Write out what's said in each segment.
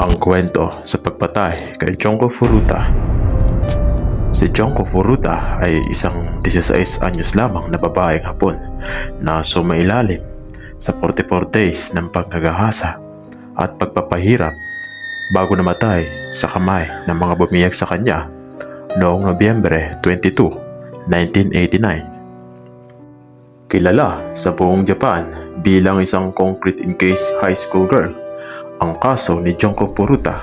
Ang kwento sa pagpatay kay Junko Furuta. Si Junko Furuta ay isang 16 anyos lamang na babaeng Hapon na sumailalim sa 44 days ng paggagahasa at pagpapahirap bago namatay sa kamay ng mga bumiyag sa kanya noong Nobyembre 22, 1989. Kilala sa buong Japan bilang isang concrete encased high school girl, ang kaso ni Junko Furuta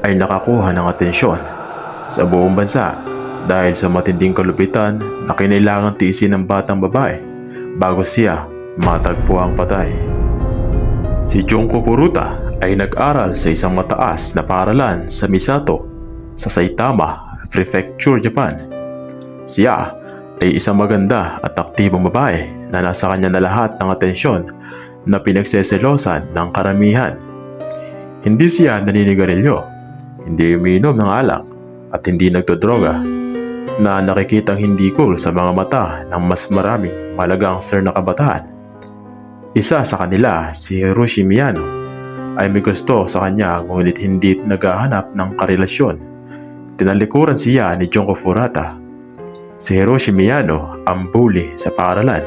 ay nakakuha ng atensyon sa buong bansa dahil sa matinding kalupitan na kinailangan tiisin ng batang babae bago siya matagpo ang patay. Si Junko Furuta ay nag-aral sa isang mataas na paaralan sa Misato sa Saitama Prefecture, Japan. Siya ay isang maganda at aktibong babae na nasa kanya na lahat ng atensyon na pinagseselosan ng karamihan. Hindi siya naninigarilyo, hindi umiinom ng alak at hindi nagdodroga, na nakikitang hindi cool sa mga mata ng mas maraming malagangster na kabataan. Isa sa kanila, si Hiroshi Miyano, ay may gusto sa kanya ngunit hindi naghahanap ng karelasyon. Tinalikuran siya ni Junko Furuta. Si Hiroshi Miyano ang bully sa paaralan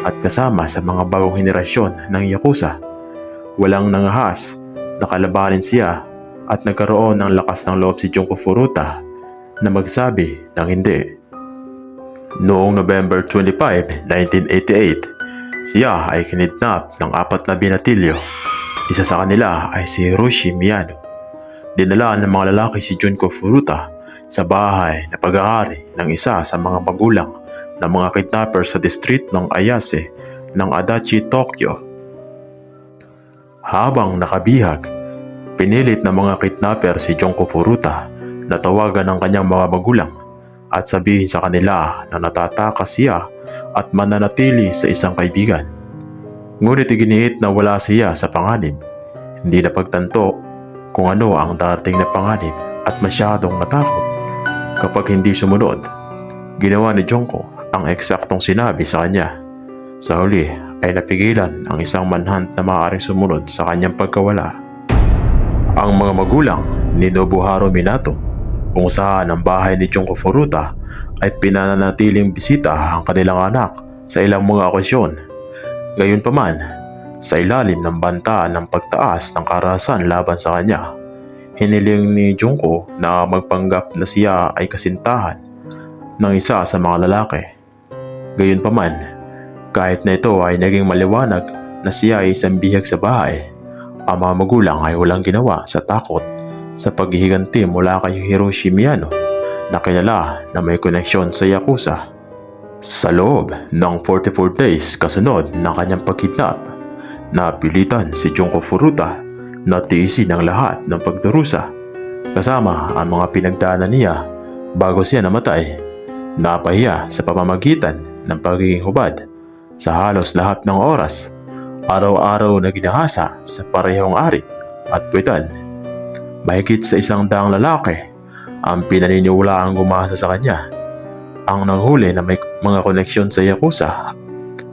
at kasama sa mga bagong henerasyon ng Yakuza. Walang nangahas na kalabanin siya at nagkaroon ng lakas ng loob si Junko Furuta na magsabi ng hindi. Noong November 25, 1988, siya ay kinidnap ng 4 na binatilyo. Isa sa kanila ay si Hiroshi Miyano. Dinala ng mga lalaki si Junko Furuta sa bahay na pag-aari ng isa sa mga magulang ng mga kidnapper sa district ng Ayase ng Adachi, Tokyo. Habang nakabihag, pinilit ng mga kidnapper si Junko Furuta na tawagan ng kanyang mga magulang at sabihin sa kanila na natatakas siya at mananatili sa isang kaibigan. Ngunit iginiit na wala siya sa panganib. Hindi napagtanto kung ano ang darating na panganib at masyadong natakot. Kapag hindi sumunod, ginawa ni Junko ang eksaktong sinabi sa kanya. Sa huli ay napigilan ang isang manhunt na maaaring sumunod sa kanyang pagkawala. Ang mga magulang ni Nobuharu Minato, kung saan ang bahay ni Junko Furuta ay pinananatiling bisita ang kanilang anak sa ilang mga okasyon. Gayunpaman, sa ilalim ng banta ng pagtaas ng karahasan laban sa kanya, hiniling ni Junko na magpanggap na siya ay kasintahan ng isa sa mga lalaki. Gayunpaman, kahit na ito ay naging maliwanag na siya ay isang bihag sa bahay, ang mga magulang ay walang ginawa sa takot sa paghihiganti mula kay Hiroshi Miyano na kilala na may koneksyon sa Yakuza. Sa loob ng 44 days kasunod ng kanyang pagkidnap, napilitan si Junko Furuta na tiisin ang lahat ng pagdurusa kasama ang mga pinagdaanan niya bago siya namatay. Napahiya sa pamamagitan ng pagiging hubad sa halos lahat ng oras, araw-araw na ginahasa sa parehong ari at puwetan. Mahigit sa 100 lalaki ang pinaniniwalaang gumasa sa kanya. Ang nanghuli na may mga koneksyon sa Yakuza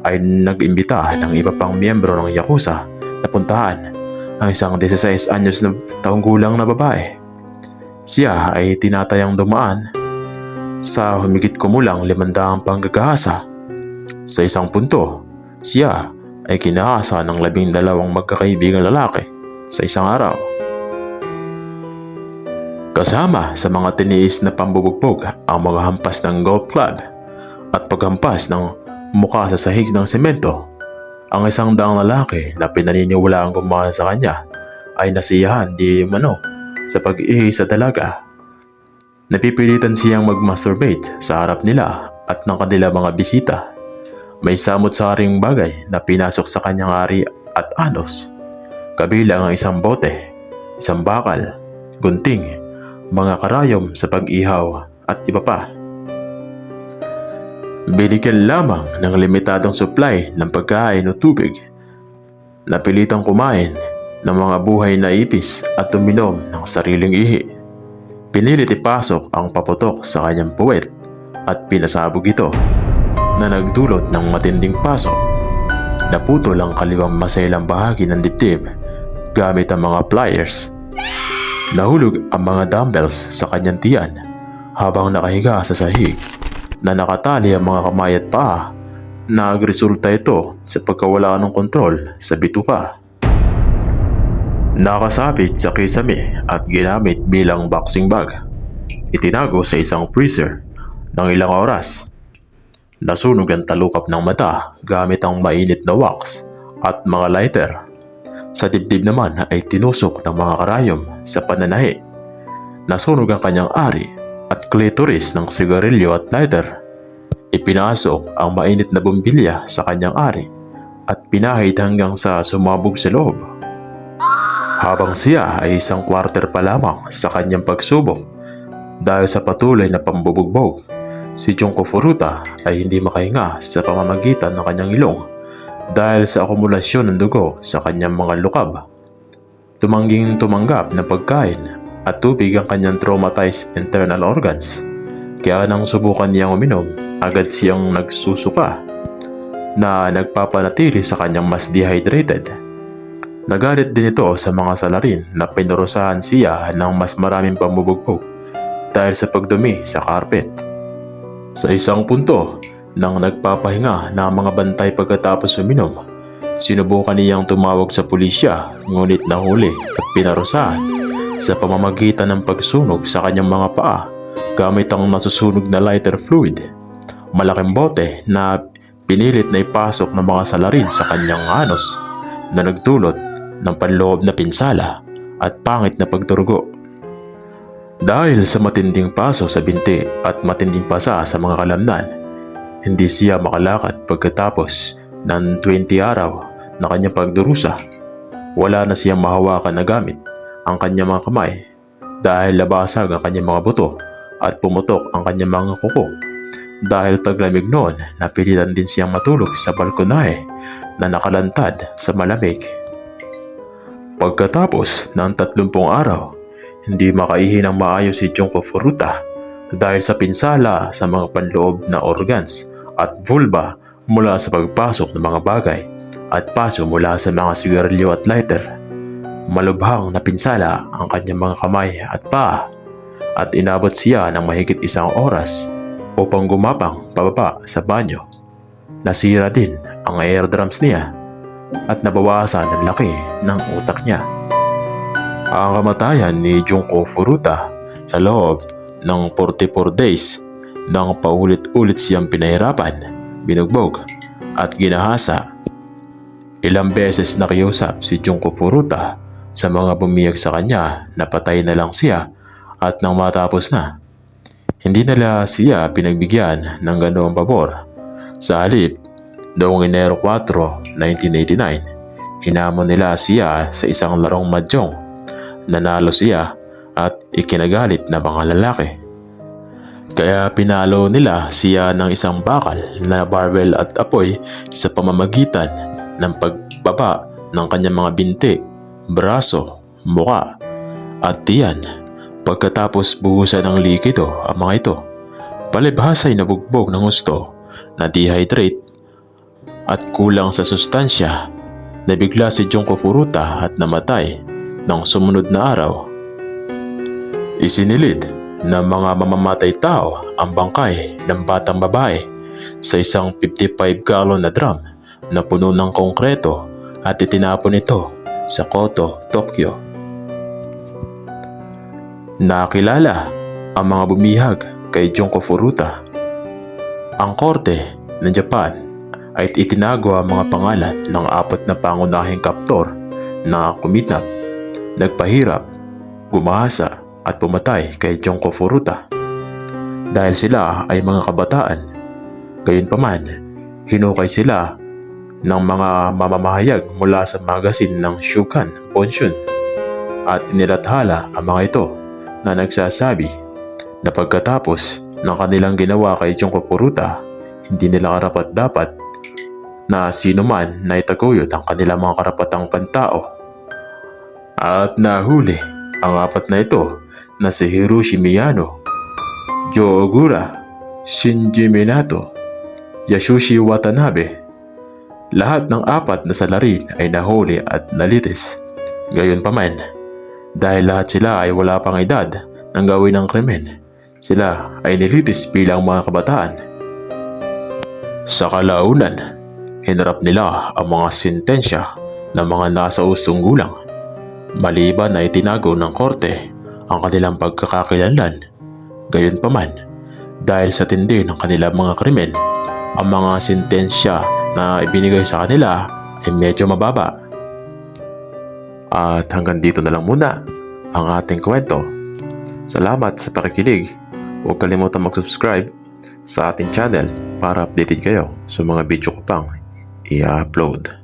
ay nag-imbita ng iba pang miyembro ng Yakuza na puntahan ang isang 16 anyos na taong gulang na babae. Siya ay tinatayang dumaan sa humigit kumulang 500 panggagahasa. Sa isang punto, siya ay kinahasa ng 12 magkakaibigang lalaki sa isang araw. Kasama sa mga tiniis na pambubugbog ang mga hampas ng golf club at paghampas ng muka sa sahig ng semento. Ang 100 lalaki na pinaniniwala ang gumasa sa kanya ay nasiyahan di mano sa pag-ihi sa dalaga. Napipilitan siyang mag-masturbate sa harap nila at ng kanila mga bisita. May samot-saring bagay na pinasok sa kanyang ari at anos, kabilang ang isang bote, isang bakal, gunting, mga karayom sa pag-ihaw at iba pa. Binigyan lamang ng limitadong supply ng pagkain o tubig. Napilitang kumain ng mga buhay na ipis at uminom ng sariling ihi. Pinilit ipasok ang paputok sa kanyang puwet at pinasabog ito na nagdulot ng matinding pasok. Naputol ang kaliwang maselang bahagi ng dibdib gamit ang mga pliers Nahulog ang mga dumbbells sa kanyang tiyan habang nakahiga sa sahig na nakatali ang mga kamay at paa. Nagresulta ito sa pagkawala ng kontrol sa bituka. Nakasabit sa kisame at ginamit bilang boxing bag. Itinago sa isang freezer ng ilang oras. Nasunog ang talukap ng mata gamit ang mainit na wax at mga lighter. Sa dibdib naman ay tinusok ng mga karayom sa pananahi. Nasunog ang kanyang ari at klitoris ng sigarilyo at lighter. Ipinasok ang mainit na bumbilya sa kanyang ari at pinahid hanggang sa sumabog sa loob. Habang siya ay isang quarter pa lamang sa kanyang pagsubok dahil sa patuloy na pambubugbog, si Junko Furuta ay hindi makahinga sa pamamagitan ng kanyang ilong dahil sa akumulasyon ng dugo sa kanyang mga lukab. Tumangging tumanggap ng pagkain at tubig ang kanyang traumatized internal organs. Kaya nang subukan niyang uminom, agad siyang nagsusuka na nagpapanatili sa kanyang mas dehydrated. Nagalit din ito sa mga salarin na pinurusahan siya ng mas maraming pambubugbog dahil sa pagdumi sa carpet. Sa isang punto, nang nagpapahinga na ang mga bantay pagkatapos uminom, sinubukan niyang tumawag sa pulisya ngunit nahuli at pinarusahan sa pamamagitan ng pagsunog sa kanyang mga paa gamit ang nasusunog na lighter fluid. Malaking bote na pinilit na ipasok ng mga salarin sa kanyang anus na nagdulot ng panloob na pinsala at pangit na pagdurugo. Dahil sa matinding paso sa binti at matinding pasa sa mga kalamnan, hindi siya makalakad pagkatapos ng 20 araw na kanyang pagdurusa. Wala na siyang mahawakan na gamit ang kanyang mga kamay dahil labasag ang kanyang mga buto at pumutok ang kanyang mga kuko. Dahil taglamig noon, napilitan din siyang matulog sa balkonahe na nakalantad sa malamig. Pagkatapos ng 30 araw, hindi makaihi ng maayos si Junko Furuta dahil sa pinsala sa mga panloob na organs at vulva mula sa pagpasok ng mga bagay at paso mula sa mga sigarilyo at lighter. Malubhang na pinsala ang kanyang mga kamay at paa at inabot siya ng mahigit 1 oras upang gumapang pababa sa banyo. Nasira din ang eardrums niya at nabawasan ang laki ng utak niya. Ang kamatayan ni Junko Furuta sa loob ng 44 days nang paulit-ulit siyang pinahirapan, binugbog at ginahasa. Ilang beses nakiusap si Junko Furuta sa mga bumiyag sa kanya na patay na lang siya at nang matapos na. Hindi nila siya pinagbigyan ng ganoong pabor. Sa halip, noong Enero 4, 1989, hinamon nila siya sa isang larong mahjong. Nanalo siya at ikinagalit ng mga lalaki. Kaya pinalo nila siya ng isang bakal na barbell at apoy sa pamamagitan ng pagbaba ng kanyang mga binti, braso, muka at tiyan. Pagkatapos buhusan ng likido ang mga ito, palibhas ay nabugbog ng gusto, na dehydrate at kulang sa sustansya. Nabigla si Junko Furuta at namatay ng sumunod na araw. Isinilid ng mga mamamatay tao ang bangkay ng batang babae sa isang 55-gallon na drum na puno ng konkreto at itinapon ito sa Koto, Tokyo. Nakilala ang mga bumihag kay Junko Furuta. Ang korte ng Japan ay itinago ang mga pangalan ng 4 na pangunahing kaptor na kumidnap, nagpahirap, gumahasa at pumatay kay Junko Furuta. Dahil sila ay mga kabataan, gayunpaman, hinukay sila ng mga mamamahayag mula sa magazine ng Shukan Bonshun at inilathala ang mga ito na nagsasabi na pagkatapos ng kanilang ginawa kay Junko Furuta, hindi nila karapat-dapat na sino man na itaguyod ang kanilang mga karapatang pantao. At nahuli ang 4 na ito na si Hiroshi Miyano, Joe Ogura, Shinji Minato, Yasushi Watanabe. Lahat ng 4 na salarin ay nahuli at nalitis. Gayunpaman, Dahil lahat sila ay wala pang edad ng gawin ng krimen, sila ay nilitis bilang mga kabataan. Sa kalaunan, hinarap nila ang mga sentensya ng mga nasa ustong gulang. Maliban na itinago ng korte ang kanilang pagkakakilanlan. Gayunpaman, dahil sa tindi ng kanilang mga krimen, ang mga sentensya na ibinigay sa kanila ay medyo mababa. At hanggang dito na lang muna ang ating kwento. Salamat sa pakikinig. Huwag kalimutan mag-subscribe sa ating channel para updated kayo sa mga video ko pang i-upload.